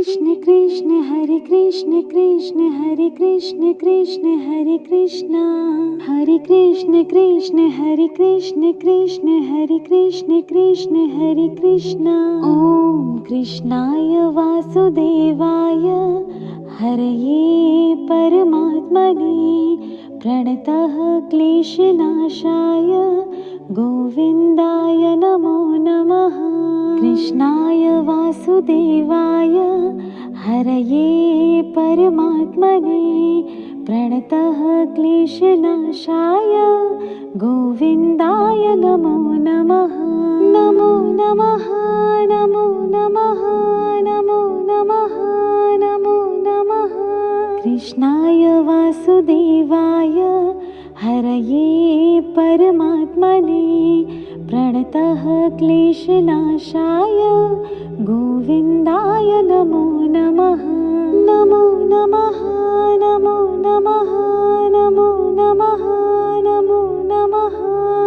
कृष्ण कृष्ण हरे कृष्ण कृष्ण हरे कृष्ण कृष्ण हरे कृष्ण हरे कृष्ण कृष्ण हरे कृष्ण कृष्ण हरे कृष्ण कृष्ण हरे कृष्ण। ओम कृष्णाय वासुदेवाय हरये परमात्मने प्रणतः क्लेशनाशाय गोविन्दाय नमो नमः। कृष्णाय वासुदेवाय हरये परमात्मने प्रणतः क्लेशनाशाय गोविन्दाय नमो नमः। नमो नमः नमो नमः नमो नमः नमो नमः। कृष्णाय वासुदेवाय हरये परमात्मने प्रणतः क्लेशनाशाय गोविन्दाय नमो नमः। नमो नमः नमो नमः नमो नमः नमो नमः।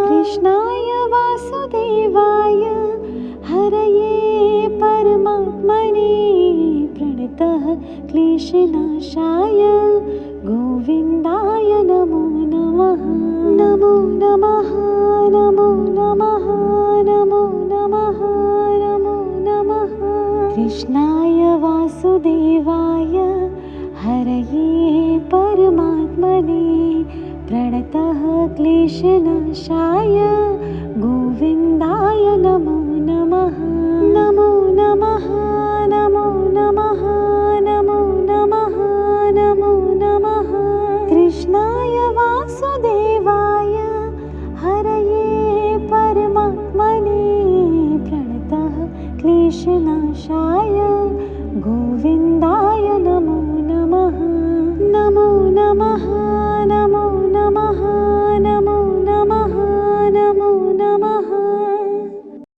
कृष्णाय वासुदेवाय हरये परमात्मने प्रणतः क्लेशनाशाय गोविन्दाय नमो नमः। नमो नमः नमो नमः नमो नमः नमो नमः। कृष्णाय वासुदेवाय हरये परमात्मने प्रणतः क्लेशनाशाय गोविन्दाय नमो नमः। नमो नमः नमो नमः नमो नमः नमो नमः। कृष्णाय वासुदेवाय हरये परमात्मने प्रणतः क्लेशनाशाय गोविन्दाय नमो नमः। नमो नमः नमो नमः नमो नमः नमो नमः।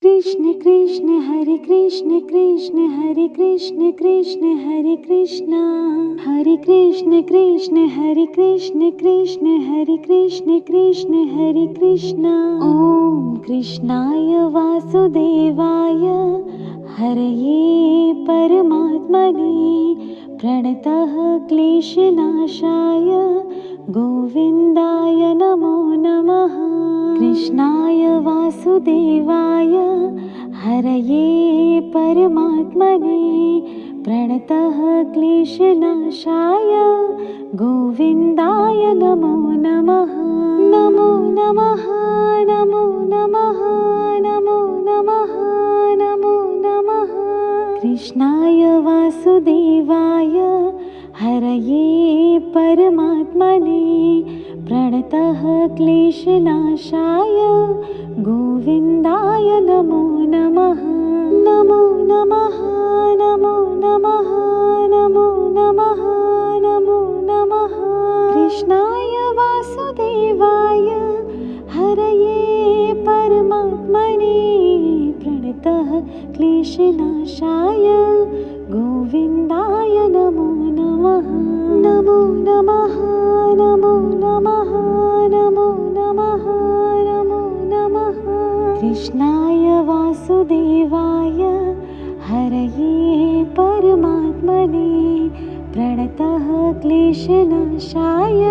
कृष्ण कृष्ण हरे कृष्ण कृष्ण हरे कृष्ण कृष्ण हरे कृष्ण हरे कृष्ण कृष्ण हरे कृष्ण कृष्ण हरे कृष्ण कृष्ण हरे कृष्ण। ओम कृष्णाय वासुदेवाय हरये परमात्मने प्रणतः क्लेशनाशाय गोविन्दाय नमो नमः। कृष्णाय वासुदेवाय हरये परमात्मने प्रणतः क्लेशनाशाय गोविन्दाय नमो नमः। नमो नमः नमो नमः नमो नमः नमो नमः। कृष्णाय वासुदेवाय हरये परमात्मने प्रणतः क्लेशनाशाय गोविन्दाय नमो नमः। नमो नमः नमो नमः नमो नमः नमो नमः। कृष्णाय वासुदेवाय हरये परमात्मने प्रणतः क्लेशनाशाय गोविन्दाय नमो नमः। नमो नमः नमो नमः नमो नमः नमो नमः। कृष्णाय वासुदेवाय हरये परमात्मने प्रणतः क्लेशनाशाय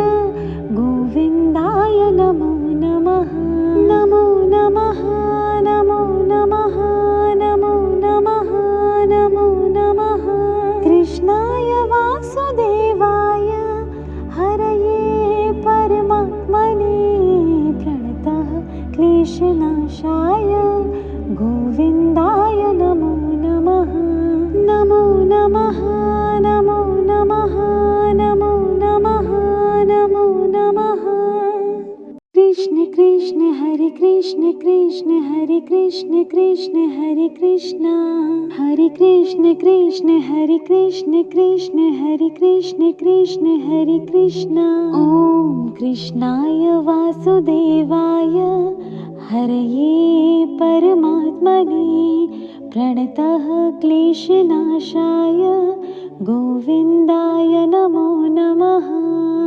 गोविन्दाय नमो नमः। नमो नमः नमो नमः नमो नमः नमो नमः। कृष्णाय वासुदेवाय हरये परमात्मने प्रणतः क्लेशनाशाय गोविन्दाय नमो नमः। नमो नमः नमो नमः नमो नमः नमो नमः। कृष्ण कृष्ण हरे कृष्ण कृष्ण हरे कृष्ण कृष्ण हरे कृष्ण हरे कृष्ण कृष्ण हरे कृष्ण कृष्ण हरे कृष्ण कृष्ण हरे कृष्ण। ओम कृष्णाय वासुदेवाय हरये परमात्मने प्रणतः क्लेशनाशाय गोविन्दाय नमो नमः।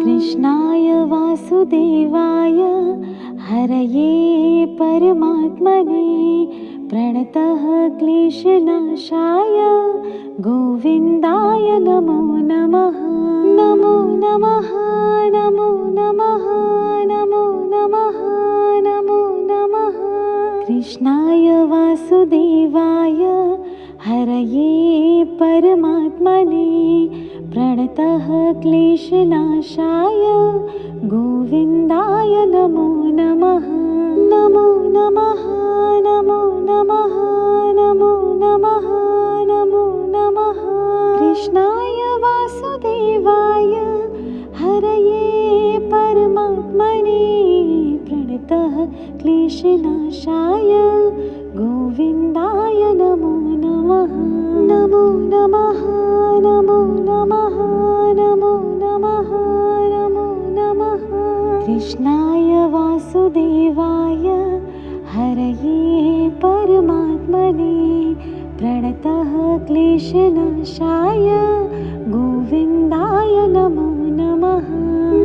कृष्णाय वासुदेवाय हरये परमात्मने प्रणतः क्लेशनाशाय गोविन्दाय नमो नमः। नमो नमः नमो नमः नमो नमः नमो नमः कृष्णाय वासुदेवाय हरये परमात्मने प्रणतः क्लेशनाशाय गोविन्दाय नमो नमः। नमो नमः नमो नमः नमो नमः नमो नमः कृष्णाय वासुदेवाय हरये परमात्मने प्रणतः क्लेशनाशाय गोविन्दाय नमो नमः। नमो नमः नमो नमः नमो नमः नमो नमः कृष्णाय वासुदेवाय हरये परमात्मने प्रणतः क्लेशनाशाय गोविन्दाय नमो नमः।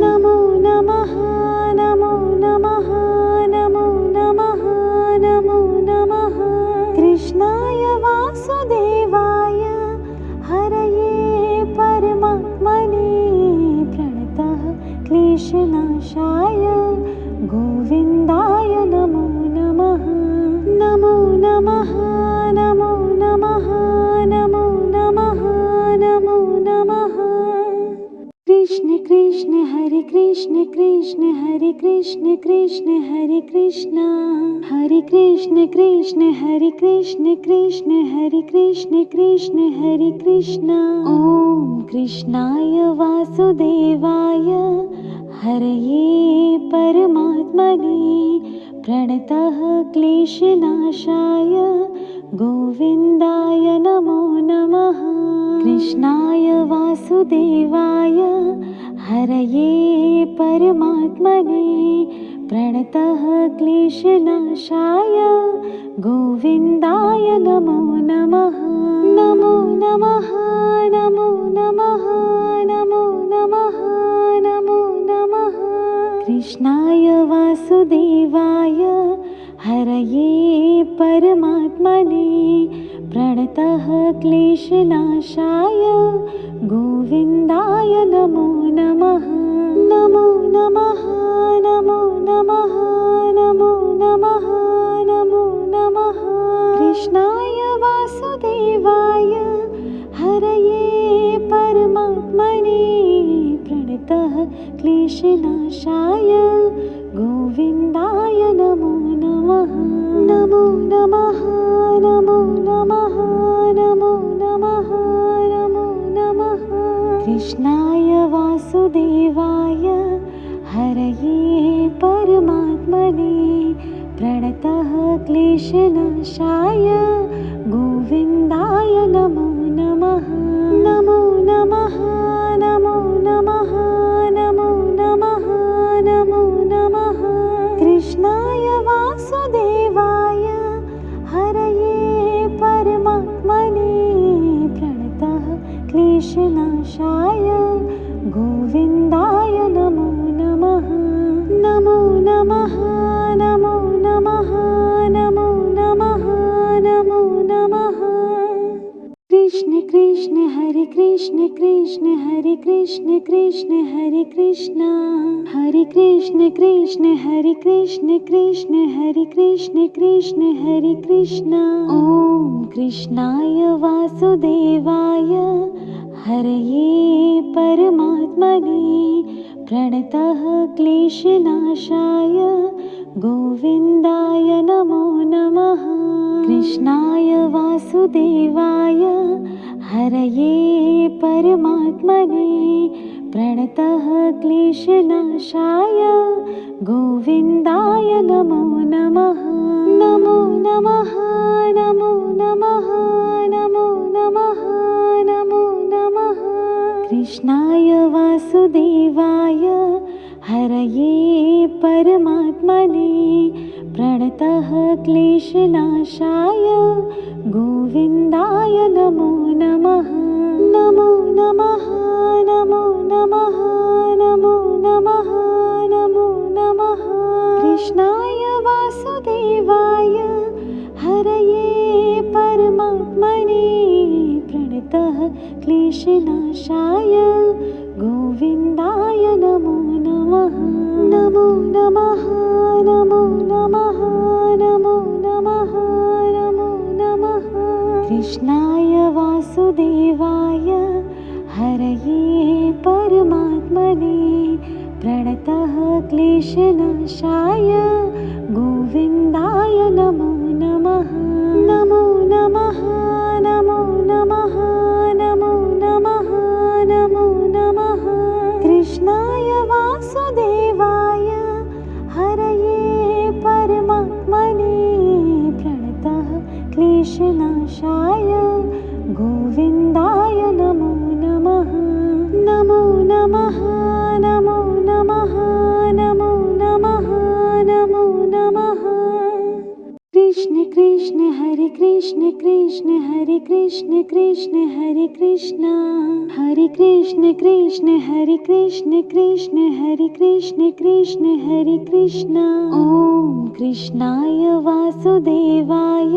नमो नमः नमो नमः नमो नमः नमो नमः कृष्णाय वासुदेवाय हरये परमात्मने प्रणतः क्लेशनाशाय गोविन्दाय नमो नमः। नमो नमः नमो नमः नमो नमः नमो नमः कृष्ण कृष्ण हरे कृष्ण कृष्ण हरे कृष्ण कृष्ण हरे कृष्ण हरे कृष्ण कृष्ण हरे कृष्ण कृष्ण हरे कृष्ण कृष्ण हरे कृष्ण। ॐ कृष्णाय वासुदेवाय हरये परमात्मने प्रणतः क्लेशनाशाय गोविन्दाय नमो नमः। कृष्णाय वासुदेवाय हरये परमात्मने प्रणतः क्लेशनाशाय गोविन्दाय नमो नमः। नमो नमः नमो नमः नमो नमः नमो नमः कृष्णाय वासुदेवाय हरये परमात्मने प्रणतः क्लेशनाशाय गोविन्दाय नमो नमः। नमो नमः नमो नमः नमो नमः नमो नमः कृष्णाय वासुदेवाय हरये परमात्मने प्रणतः क्लेशनाशाय गोविन्दाय नमो नमः। नमो नमः नमो नमः नमो नमः नमो नमः कृष्णाय वासुदेवाय हरये परमात्मने प्रणतः क्लेशनाशाय गोविन्दाय नमो नमः। नमो नमः नमो नमः नमो नमः नमो नमः कृष्णाय वासुदेवाय हरये परमात्मने प्रणतः क्लेशनाशाय गोविन्दाय नमो नमः। नमो नमः नमो नमः नमो नमः नमो नमः कृष्ण कृष्ण हरे कृष्ण कृष्ण हरे कृष्ण कृष्ण हरे कृष्ण हरे कृष्ण कृष्ण हरे कृष्ण कृष्ण हरे कृष्ण कृष्ण हरे कृष्ण। ॐ कृष्णाय वासुदेवाय हरये परमात्मने प्रणतः क्लेशनाशाय गोविन्दाय नमो नमः। कृष्णाय वासुदेवाय हरये परमात्मने प्रणतः क्लेशनाशाय गोविन्दाय नमो नमः। नमो नमः नमो नमः नमो नमः नमो नमः कृष्णाय वासुदेवाय हरये परमात्मने प्रणतः क्लेशनाशाय गोविन्दाय नमो नमः। नमो नमः नमो नमः नमो नमः नमो नमः कृष्णाय वासुदेवाय हरये क्लेशनाशाय गोविन्दाय नमो नमः। नमो नमः नमो नमः नमो नमः नमो नमः। कृष्णाय वासुदेवाय हरये परमात्मने प्रणतः क्लेशनाशाय गोविन्दाय नमो नमः। नमो नमः नमो नमः नमो नमः नमो नमः। कृष्णाय वासुदेवाय हरये परमात्मने प्रणतः क्लेशनाशाय गोविन्दाय नमो नमः। नमो नमः नमो नमः नमो नमः नमो नमः। कृष्ण कृष्ण हरे कृष्ण कृष्ण हरे कृष्ण कृष्ण हरे कृष्ण हरे कृष्ण कृष्ण हरे कृष्ण कृष्ण हरे कृष्ण कृष्ण हरे कृष्ण। ॐ कृष्णाय वासुदेवाय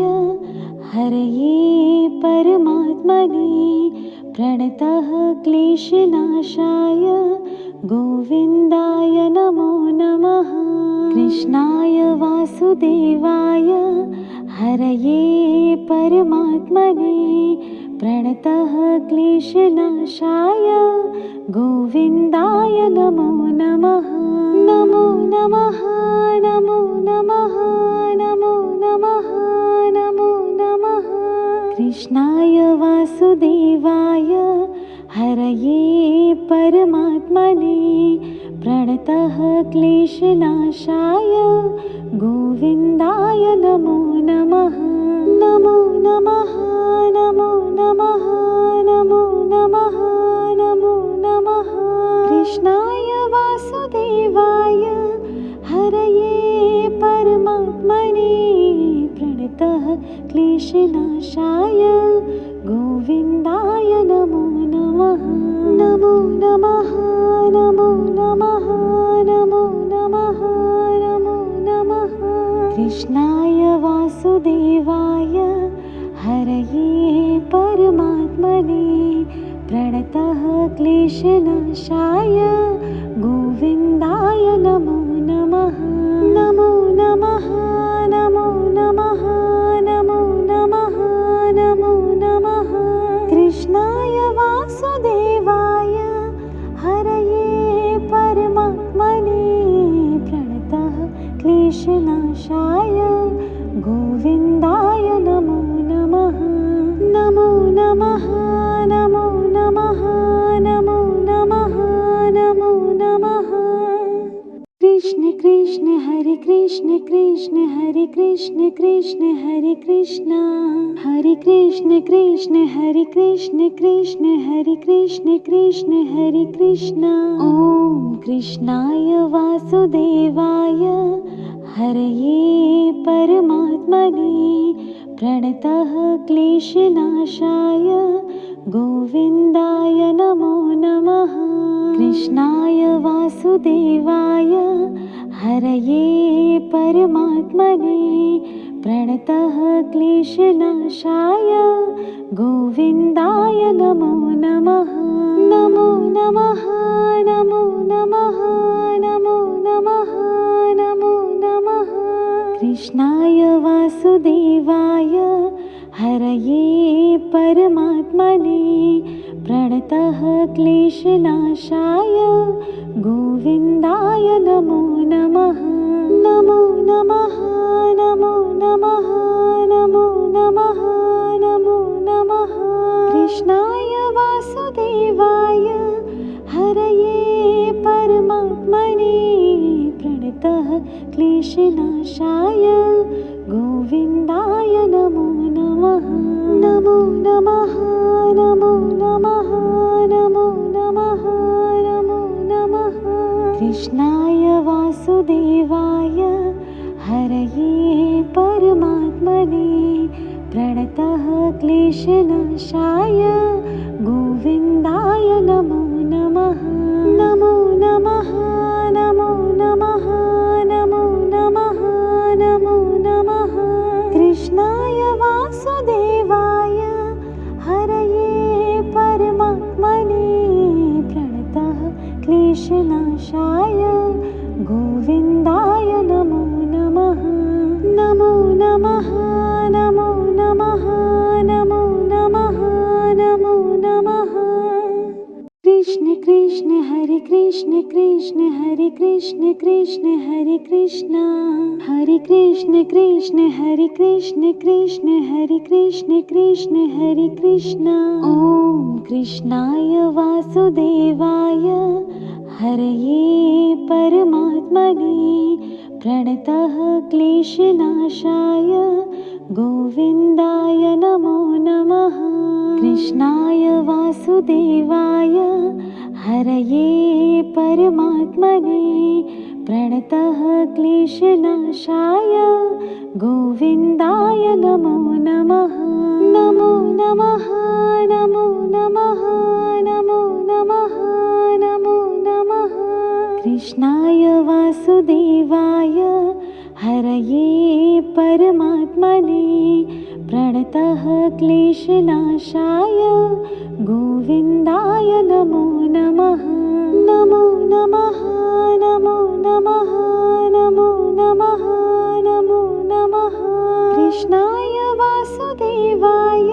हरये परमात्मने प्रणतः क्लेशनाशाय गोविन्दाय नमो नमः। कृष्णाय वासुदेवाय हरये परमात्मने प्रणतः क्लेशनाशाय गोविन्दाय नमो नमः। नमो नमः नमो नमः नमो नमः नमो नमः। कृष्णाय वासुदेवाय हरये परमात्मने प्रणतः क्लेशनाशाय गोविन्दाय नमो नमः। नमो नमः नमो नमः नमो नमः नमो नमः। कृष्णाय वासुदेवाय हरये परमात्मने प्रणतः क्लेशनाशाय गोविन्दाय नमो नमः। नमो नमः नमो नमः नमो नमः नमो नमः। कृष्णाय वासुदेवाय हरये परमात्मने प्रणतः क्लेशनाशाय गोविन्दाय नमो नमः। नमो नमः नमो नमः नमो नमः नमो नमः। कृष्णाय वासुदेवाय हरये परमात्मने प्रणतः क्लेशनाशाय गोविन्दाय नमो नमः। नमो नमः नमो नमः नमो नमः नमो नमः। कृष्ण कृष्ण हरे कृष्ण कृष्ण हरे कृष्ण कृष्ण हरे कृष्ण हरे कृष्ण कृष्ण हरे कृष्ण कृष्ण हरे कृष्ण कृष्ण हरे कृष्ण। ॐ कृष्णाय वासुदेवाय हरये परमात्मने प्रणतः क्लेशनाशाय गोविन्दाय नमो नमः। कृष्णाय वासुदेवाय हरये परमात्मने प्रणतः क्लेशनाशाय गोविन्दाय नमो नमः। नमो नमः नमो नमः नमो नमः नमो नमः। कृष्णाय वासुदेवाय हरये परमात्मने प्रणतः क्लेशनाशाय गोविन्दाय नमो नमः। नमो नमः नमो नमः नमो नमः नमो नमः। कृष्णाय वासुदेवाय हरये परमात्मने प्रणतः क्लेशनाशाय गोविन्दाय नमो नमः। नमो नमः नमो नमः नमो नमः नमो नमः। कृष्णाय वासुदेवाय हरये परमात्मने प्रणतः क्लेशनाशाय गोविन्दाय नमो नमः। नमो नमः नमो नमः नमो नमः नमो नमः। कृष्णाय वासुदेवाय हरये परमात्मने क्लेशनाशाय गोविन्दाय नमो नमः। नमो नमः नमो नमः नमो नमः नमो नमः। कृष्ण कृष्ण हरे कृष्ण कृष्ण हरे कृष्ण कृष्ण हरे कृष्ण हरे कृष्ण कृष्ण हरे कृष्ण कृष्ण हरे कृष्ण कृष्ण हरे कृष्ण। ॐ कृष्णाय वासुदेवाय हरये परमात्मने प्रणतः क्लेशनाशाय गोविन्दाय नमो नमः। कृष्णाय वासुदेवाय हरये परमात्मने प्रणतः क्लेशनाशाय गोविन्दाय नमो नमः। नमो नमः नमो नमः नमो नमः नमो नमः। कृष्णाय वासुदेवाय हरये परमात्मने प्रणतः क्लेशनाशाय गोविन्दाय नमो नमः। नमो नमः नमो नमः नमो नमः नमो नमः। कृष्णाय वासुदेवाय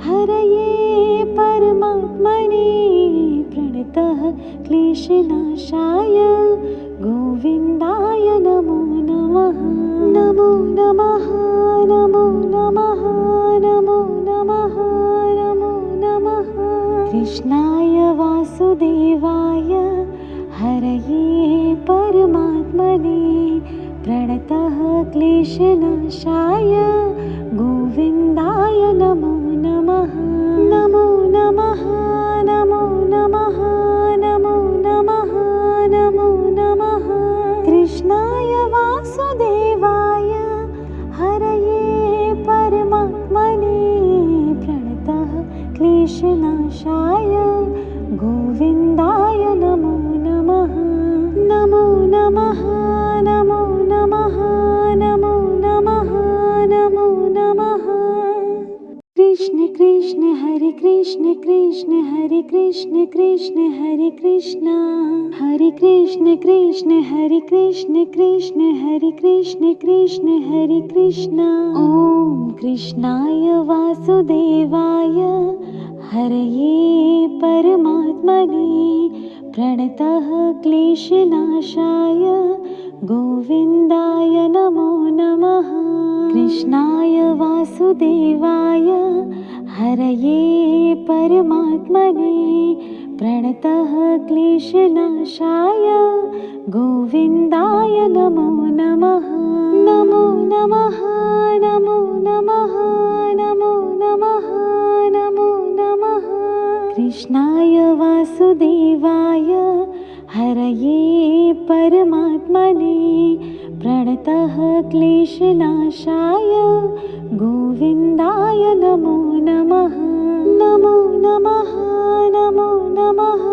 हरये परमात्मने प्रणतः क्लेशनाशाय गोविन्दाय नमो नमः। नमो नमः नमो नमः नमो नमः नमो नमः। कृष्णाय वासुदेवाय हरये परमात्मने प्रणतः क्लेशनाशाय गोविन्दाय नमो नमः। नमो नमः नमो नमः नमो नमः नमो नमः। कृष्णाय वासुदेवाय हरये परमात्मने प्रणतः क्लेशनाशाय गोविन्दाय नमो नमः। नमो नमः नमो नमः नमो नमः नमो नमः। कृष्ण कृष्ण हरे कृष्ण कृष्ण हरे कृष्ण कृष्ण हरे कृष्ण हरे कृष्ण कृष्ण हरे कृष्ण कृष्ण हरे कृष्ण कृष्ण हरे कृष्ण। ॐ कृष्णाय वासुदेवाय हरये परमात्मने प्रणतः क्लेशनाशाय गोविन्दाय नमो नमः। कृष्णाय वासुदेवाय हरये परमात्मने प्रणतः क्लेशनाशाय गोविन्दाय नमो नमः। नमो नमः नमो नमः नमो नमः नमो नमः। कृष्णाय वासुदेवाय हरये परमात्मने प्रणतः क्लेशनाशाय गोविन्दाय नमो नमः। नमो नमः नमो नमः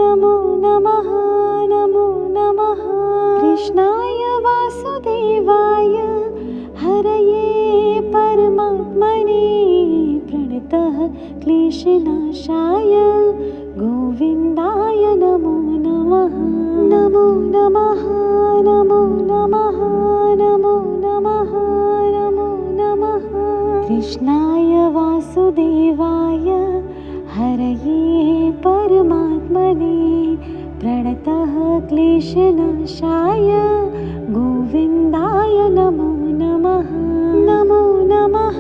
नमो नमः नमो नमः। कृष्णाय वासुदेवाय हरये परमात्मने प्रणतः क्लेशनाशाय गोविन्दाय नमो नमः। नमो नमः नमो नमः नमो नमः नमो नमः। कृष्णाय वासुदेवाय हरये परमात्मने प्रणतः क्लेशनाशाय गोविन्दाय नमो नमः। नमो नमः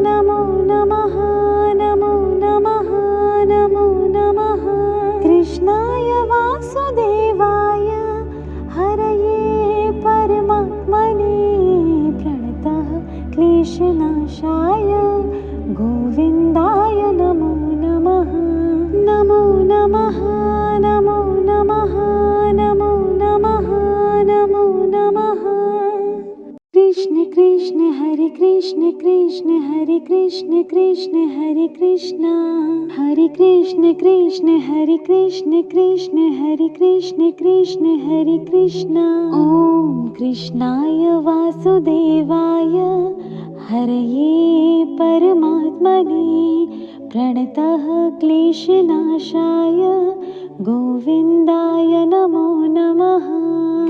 नमो नमः नमो नमः नमो नमः। कृष्णाय वासुदेवाय हरये परमात्मने प्रणतः क्लेशनाशाय गोविन्दाय नमो नमः। नमो नमः नमो नमः नमो नमः नमो नमः। कृष्ण कृष्ण हरे कृष्ण कृष्ण हरे कृष्ण कृष्ण हरे कृष्ण हरे कृष्ण कृष्ण हरे कृष्ण कृष्ण हरे कृष्ण कृष्ण हरे कृष्ण। ॐ कृष्णाय वासुदेवाय हरये परमात्मने प्रणतः क्लेशनाशाय गोविन्दाय नमो नमः।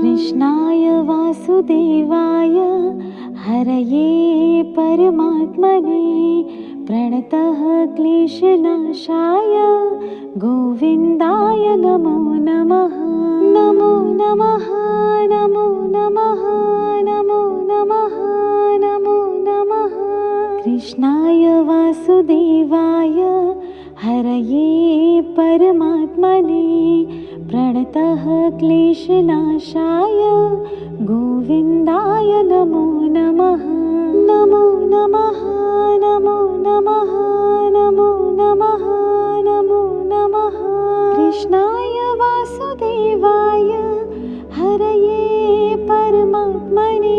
कृष्णाय वासुदेवाय हरये परमात्मने प्रणतः क्लेशनाशाय गोविन्दाय नमो नमः। नमो नमः नमो नमः नमो नमः नमो नमः। कृष्णाय वासुदेवाय हरये परमात्मने प्रणतः क्लेशनाशाय गोविन्दाय नमो नमः। नमो नमः नमो नमः नमो नमः नमो नमः। कृष्णाय वासुदेवाय हरये परमात्मने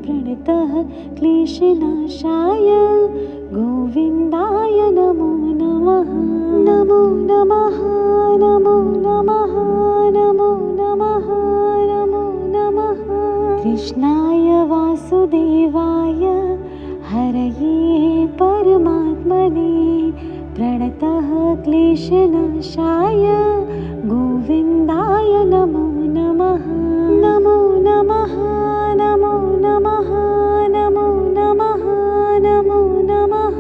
प्रणतः क्लेशनाशाय गोविन्दाय नमो नमः। नमो नमः नमो नमः नमो नमः नमो नमः। कृष्णाय वासुदेवाय हरये परमात्मने प्रणतः क्लेशनाशाय गोविन्दाय नमो नमः। नमो नमः नमो नमः नमो नमः नमो नमः।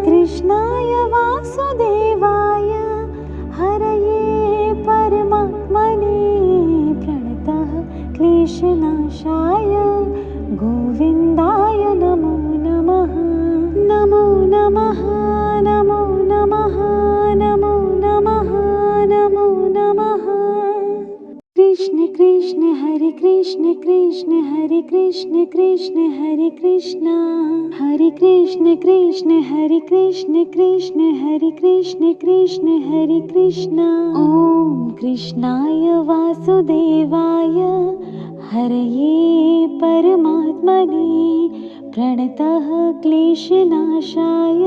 कृष्णाय वासुदेवाय हरये परमात्मने प्रणतः क्लेशनाशाय गोविन्दाय नमो नमः। नमो नमः नमो नमः नमो नमः नमो नमः। कृष्ण कृष्ण हरे कृष्ण कृष्ण हरे कृष्ण कृष्ण हरे कृष्ण हरे कृष्ण कृष्ण हरे कृष्ण कृष्ण हरे कृष्ण कृष्ण हरे कृष्ण। ॐ कृष्णाय वासुदेवाय हरये परमात्मने प्रणतः क्लेशनाशाय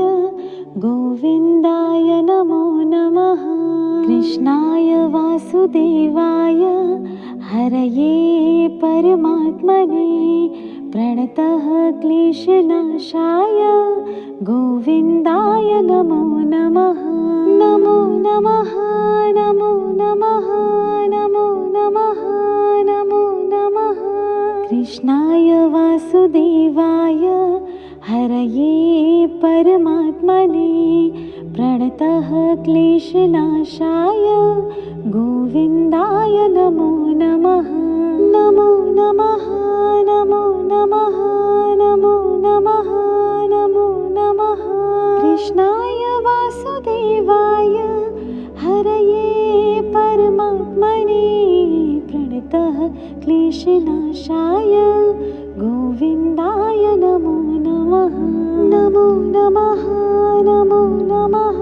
गोविन्दाय नमो नमः। कृष्णाय वासुदेवाय हरये परमात्मने प्रणतः क्लेशनाशाय गोविन्दाय नमो नमः। नमो नमः नमो नमः नमो नमः नमो नमः। कृष्णाय वासुदेवाय हरये परमात्मने प्रणतः क्लेशनाशाय गोविन्दाय नमो नमः। नमो नमः नमो नमः नमो नमः नमो नमः। कृष्णाय वासुदेवाय हरये परमात्मने प्रणतः क्लेशनाशाय गोविन्दाय नमो नमः। नमो नमः नमो नमः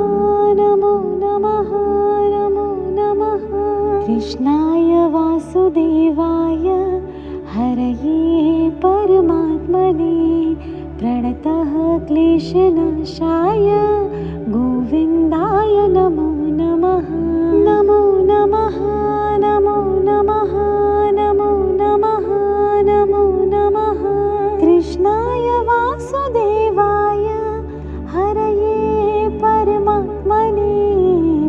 नमो नमः नमो नमः। कृष्णाय वासुदेवाय हरये परमात्मने प्रणतः क्लेशनाशाय गोविन्दाय नमो नमः। नमो नमः नमो नमः नमो नमः नमो नमः। कृष्णाय वासुदेवाय हरये परमात्मने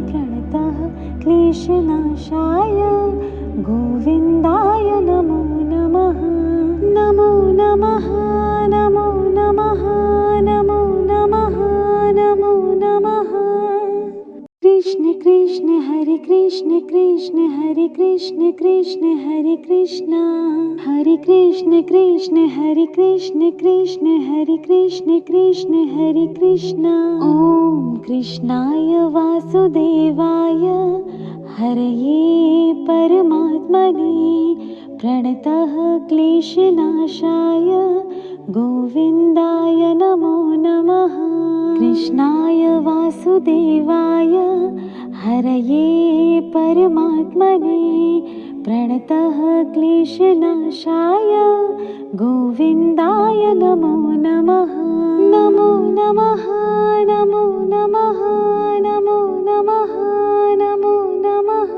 प्रणतः क्लेशनाशाय गोविन्दाय नमो नमः। नमो नमः नमो नमः नमो नमः नमो नमः। कृष्ण कृष्ण हरे कृष्ण कृष्ण हरे कृष्ण कृष्ण हरे कृष्ण हरे कृष्ण कृष्ण हरे कृष्ण कृष्ण हरे कृष्ण कृष्ण हरे कृष्ण। ॐ कृष्णाय वासुदेवाय हरये परमात्मने प्रणतः क्लेशनाशाय गोविन्दाय नमो नमः। कृष्णाय वासुदेवाय हरये परमात्मने प्रणतः क्लेशनाशाय गोविन्दाय नमो नमः। नमो नमः नमो नमः नमो नमः नमो नमः।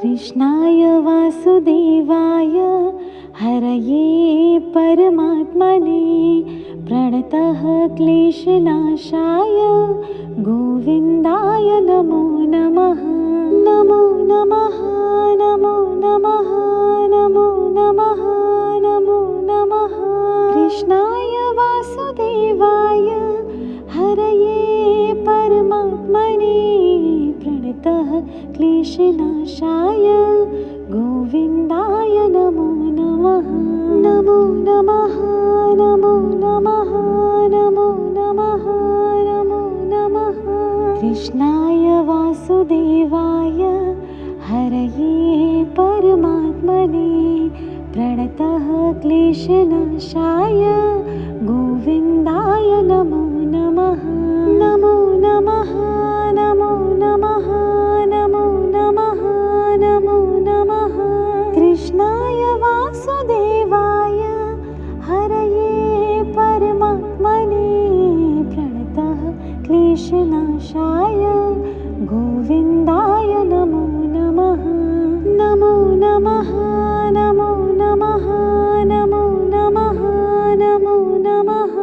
कृष्णाय वासुदेवाय हरये परमात्मने प्रणतः क्लेशनाशाय गोविन्दाय नमो नमः। नमो प्रणतः क्लेशनाशाय गोविन्दाय नमो नमः। नमो नमः नमो नमः नमो नमः नमो नमः कृष्णाय वासुदेवाय हरये परमात्मने प्रणतः क्लेशनाशाय गोविन्दाय नमो नमः। नमो नमः नमो नमः नमो नमः नमो नमः कृष्णाय वासुदेवाय हरये परमात्मने प्रणतः क्लेशनाशाय गोविन्दाय नमो नमः। नमो नमः नमो नमः नमो नमः नमो नमः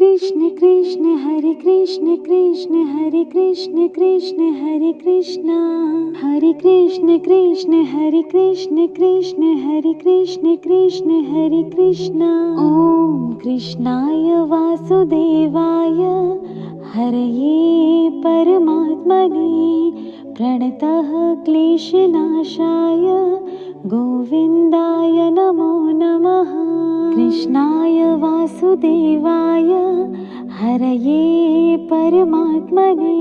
कृष्ण कृष्ण हरे कृष्ण कृष्ण हरे कृष्ण कृष्ण हरे कृष्ण हरे कृष्ण कृष्ण हरे कृष्ण कृष्ण हरे कृष्ण कृष्ण हरे कृष्ण। ॐ कृष्णाय वासुदेवाय हरये परमात्मने प्रणतः क्लेशनाशाय गोविन्दाय नमो नमः। कृष्णाय वासुदेवाय हरये परमात्मने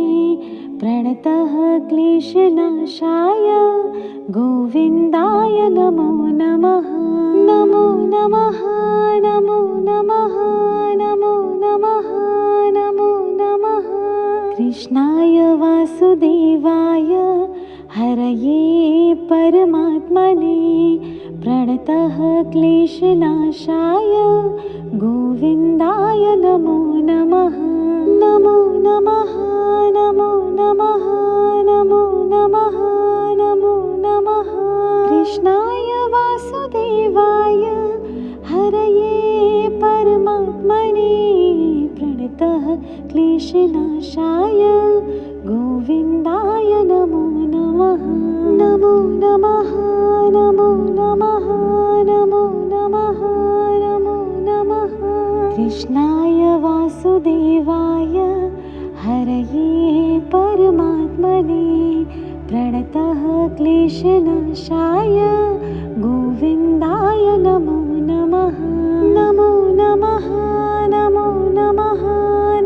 प्रणतः क्लेशनाशाय गोविन्दाय नमो नमः। नमो नमः नमो नमः नमो नमः नमो नमः कृष्णाय वासुदेवाय हरये परमात्मने प्रणतः क्लेशनाशाय गोविन्दाय नमो नमः। नमो नमः नमो नमः नमो नमः नमो नमः कृष्णाय वासुदेवाय हरये परमात्मने प्रणतः क्लेशनाशाय गोविन्दाय नमो नमः। नमो नमः नमो नमः नमो नमः नमो नमः कृष्णाय वासुदेवाय हरये परमात्मने प्रणतः क्लेशनाशाय गोविन्दाय नमो नमः। नमो नमः नमो नमः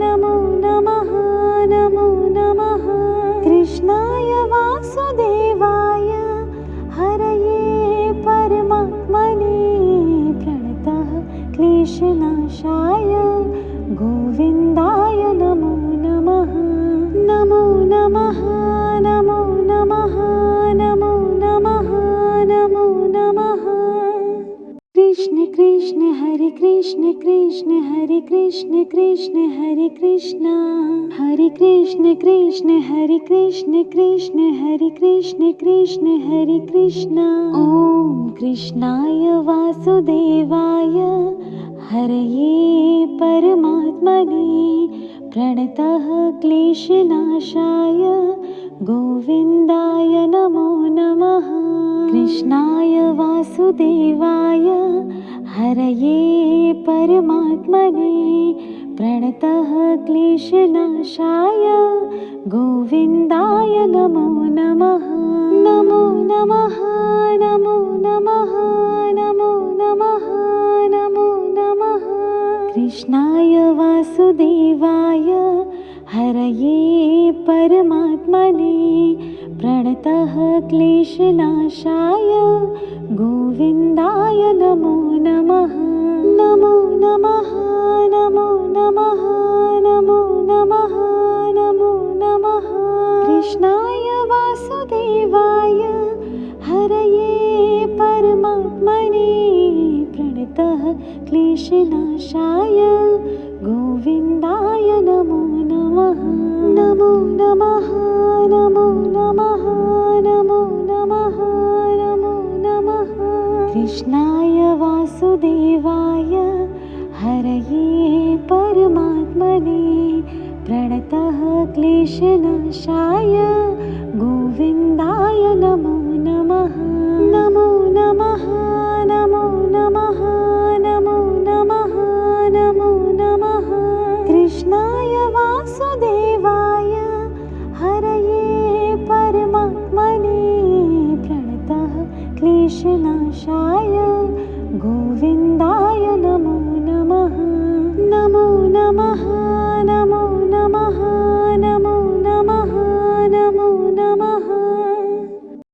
नमो नमः नमो नमः कृष्णाय वासुदेवाय हरये परमात्मने प्रणतः क्लेशनाशाय गोविन्दाय नमो नमः। नमो नमः नमो नमः नमो नमः नमो नमः कृष्ण कृष्ण हरे कृष्ण कृष्ण हरे कृष्ण कृष्ण हरे कृष्ण हरे कृष्ण कृष्ण हरे कृष्ण कृष्ण हरे कृष्ण कृष्ण हरे कृष्ण। ॐ कृष्णाय वासुदेवाय हरये परमात्मने प्रणतः क्लेशनाशाय गोविन्दाय नमो नमः। कृष्णाय वासुदेवाय हरये परमात्मने प्रणतः क्लेशनाशाय गोविन्दाय नमो नमः। नमो नमः नमो नमः नमो नमः नमो नमः कृष्णाय वासुदेवाय हरये परमात्मने प्रणतः क्लेशनाशाय गोविन्दाय नमो नमः। नमो नमः नमो नमः नमो नमः नमो नमः कृष्णाय वासुदेवाय हरये परमात्मने प्रणतः क्लेशनाशाय गोविन्दाय नमो नमः। नमो नमः नमो नमः नमो नमः नमो नमः कृष्णाय वासुदेवाय हरये परमात्मने प्रणतः क्लेशनाशाय गोविन्दाय नमो नमः। नमो नमः नमो नमः नमो नमः नमो नमः कृष्णाय वासुदेवाय हरये दोषनाशाय गोविन्दाय नमो नमः। नमो नमः।